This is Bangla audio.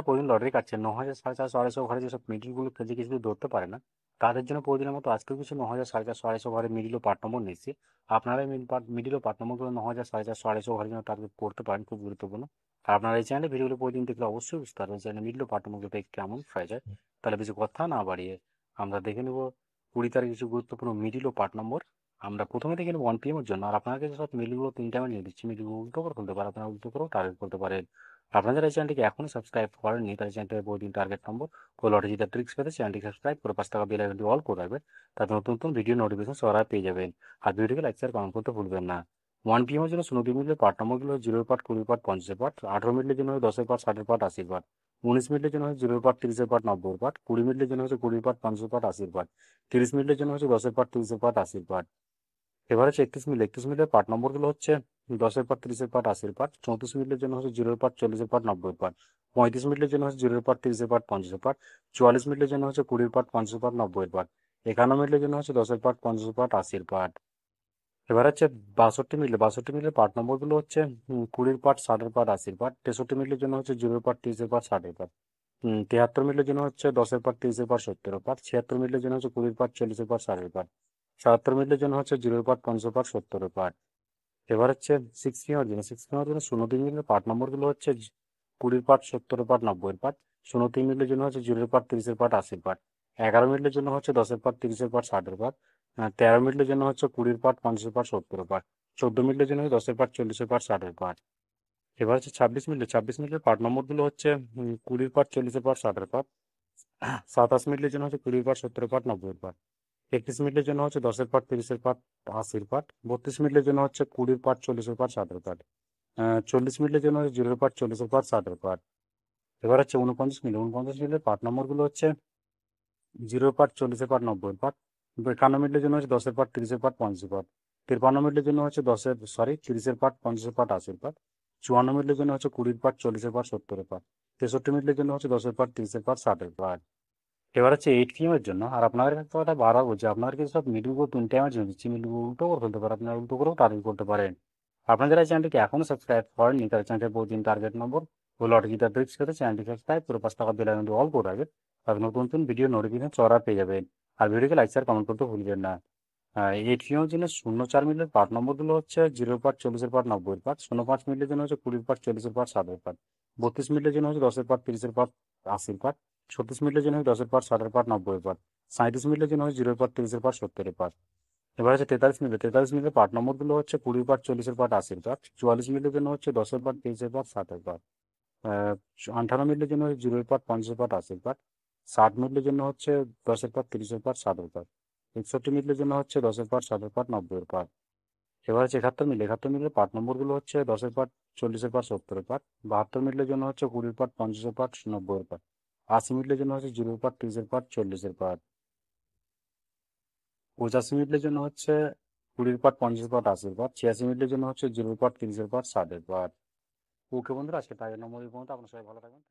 প্রতিদিন লটারি কাটছেন 9,000 450 250 ঘরে যেসব মিডিলগুলো যে কিছু ধরতে পারে না, তাদের জন্য প্রতিদিনের মতো আজকেও কিছু 9,000 450 250 ঘরে মিডিল ও পার্ট নম্বর নিচ্ছি। আপনারা মিডিল ও পার্ট নম্বরগুলো 9,000 450 250 ঘরের জন্য টার্গেট করতে পারেন, খুব গুরুত্বপূর্ণ। আর আপনারা এই চ্যানেলে ভিডিওগুলো প্রতিদিন দেখলে অবশ্যই বুঝতে পারবেন চ্যানেলে মিডিল ও পার্ট নম্বরগুলো কেমন প্রাইস হয়। তাহলে বেশি কথা না বাড়িয়ে আমরা দেখে নেব 20 তারিখ কিছু গুরুত্বপূর্ণ মিডিল ও পার্ট নম্বর। আমরা প্রথমে দেখে নেব 1 PM এর জন্য। আর আপনাকে সব মিডিলগুলো 3 টাইমে নিয়ে দিচ্ছি, মিডিলগুলো উল্টো করে খুলতে পারেন, আপনারা উল্টো করেও টার্গেট করতে পারেন। আপনারা যারা এই চ্যানেলটিকে এখনই সাবস্ক্রাইব করেননি তাদের চ্যানেলটিতে প্রতিদিন টার্গেট নম্বর ও লটারি জিতার ট্রিক্স পেতে চ্যানেলটি সাবস্ক্রাইব করে 5 টাকা বেল আইকনটি অল করে রাখবেন, তাতে নতুন নতুন ভিডিও নোটিফিকেশন সবার আগে পেয়ে যাবেন। আর ভিডিওকে লাইক শেয়ার কমেন্ট করতে ভুলবেন না। 1 PM এর জন্য 19 মিনিটের পার্ট নম্বরগুলো 0 পার্ট 20 পার্ট 50 পার্ট, 18 মিনিটের জন্য 10 পার্ট 60 পার্ট 80 পার্ট, 19 মিনিটের জন্য 0 পার্ট 30 পার্ট 90 পার্ট, 20 মিনিটের জন্য 20 পার্ট 500 পার্ট 80 পার্ট, 30 মিনিটের জন্য 10 পার্ট 30 পার্ট 80 পার্ট। এবার হচ্ছে 31 মিনিটের পার্ট নম্বরগুলো হচ্ছে 10 পার্ট 30 পার্ট 80 পার্ট, 34 মিনিটের জন্য 0 পার্ট 40 পার্ট 90 পার্ট, 35 মিনিটের জন্য 0 পার্ট 30 পার্ট 50 পার্ট, 44 মিনিটের জন্য 20 পার্ট 500 পার্ট 90 পার্ট, 51 মিনিটের জন্য 10 পার্ট 50 পার্ট 80 পার্ট। এবার হচ্ছে 62 মিনিটের পার্ট নম্বরগুলো হচ্ছে 20 পার্ট 60 পার্ট 80 পার্ট, 63 মিনিটের জন্য 0 পার্ট 30 পার্ট 60 পার্ট, 73 মিনিটের জন্য 10 পার্ট 30 পার্ট 70 পার্ট, 76 মিনিটের জন্য 20 পার্ট 40 পার্ট 60 পার্ট, 77 মিনিটের জন্য 0 পার্ট 50 পার্ট 70 পার্ট। এবার হচ্ছে 6 PM এর জন্য 0 মিনিটের পার্ট নম্বরগুলো হচ্ছে 20 পার্ট 70 পার্ট 90 পার্ট, 0 মিনিটের জন্য 0 পার্ট 30 পার্ট 80 পার্ট, 11 মিনিটের জন্য 10 পার্ট 30 পার্ট 60 পার্ট, 13 মিনিটের জন্য 20 পার্ট 50 পার্ট 70 পার্ট, 14 মিনিটের জন্য 10 পার্ট 40 পার্ট 60 পার্ট। এবার হচ্ছে 26 মিনিটের পার্ট নম্বরগুলো হচ্ছে 20 পার্ট 40 পার্ট 60 পার্ট, 27 মিনিটের জন্য 20 পার্ট 70 পার্ট 90 পার্ট, 31 মিনিটের জন্য 10 পার্ট 30 পার্ট 80 পার্ট, 32 মিনিটের জন্য 20 পার্ট 40 পার্ট 60 পার্ট, 40 মিনিটের জন্য 0 পার্ট 40 পার্ট 60 পার্ট। এবার হচ্ছে 49 মিনিটের পার্ট নম্বরগুলো হচ্ছে 0 পার্ট 40 পার্ট 90 পার্ট, 51 মিনিটের জন্য 10 পার্ট 30 পার্ট 50 পার্ট, 53 মিনিটের জন্য 30 পার্ট 50 পার্ট 80 পার্ট, 54 মিনিটের জন্য 20 পার্ট 40 পার্ট 70 পার্ট, 63 মিনিটের জন্য 10 পার্ট 30 পার্ট 60 পার্ট। এবার হচ্ছে 8 PM এর জন্য। আর আপনাদের কাছে একটা বাড়াবো যে আপনার কিছু সব মিডিলগুলো 3 টাইমে জন্য দিচ্ছি, মিডিলগুলো উল্টো করে ফেলতে পারেন, আপনারা উল্টো করেও টার্গেট করতে পারেন। আপনারা যারা চ্যানেলটিকে এখনো সাবস্ক্রাইব করেননি তারা চ্যানেলটির প্রতিদিন টার্গেট নম্বর ও লটারি জিতার ট্রিক্স পেতে চ্যানেলটি সাবস্ক্রাইব করে 5 টাকা বেল আইকনটি অল করে রাখবেন, তাহলে নতুন নতুন ভিডিও নোটিফিকেশন চড়া পেয়ে যাবেন। আর ভিডিওকে লাইক শেয়ার কমেন্ট করতে ভুলবেন না। 8 PM এর জন্য 0 4 মিনিটের পার্ট নম্বরগুলো হচ্ছে 0 পার্ট 40 পার্ট 90 পার্ট, 05 মিনিটের জন্য 20 পার্ট 40 পার্ট 60 পার্ট, 32 মিনিটের জন্য 10 পার্ট 30 পার্ট 80 পার্ট, 36 মিনিটের জন্য 10 পার্ট 60 পার্ট 90 পার্ট, 37 মিনিটের জন্য 0 পার্ট 30 পার্ট 70 পার্ট। এবার হচ্ছে 43 মিনিটের পার্ট নম্বরগুলো হচ্ছে 20 পার্ট 40 পার্ট 80 পার্ট, 44 মিনিটের জন্য 10 পার্ট 30 পার্ট 60 পার্ট, 18 মিনিটের জন্য 0 পার্ট 50 পার্ট 80 পার্ট, 60 মিনিটের জন্য 10 পার্ট 30 পার্ট 60 পার্ট, 61 মিনিটের জন্য 10 পার্ট 60 পার্ট 90 পার্ট। এবার হচ্ছে 71 মিনিটের পার্ট নম্বরগুলো হচ্ছে 10 পার্ট 40 পার্ট 70 পার্ট, 72 মিনিটের জন্য 20 পার্ট 50 পার্ট 90 পার্ট, 80 মিনিটের জন্য 0 পার্ট 30 পার্ট 40 পার্ট, 85 মিনিটের জন্য 20 পার্ট 50 পার্ট 80 পার্ট, 86 মিনিটের জন্য 0 পার্ট 30 পার্ট 60 পার্ট। ওকে বন্ধুরা, আজকে টার্গেট নম্বর এই পর্যন্ত। আপনার সবাই ভালো থাকবেন।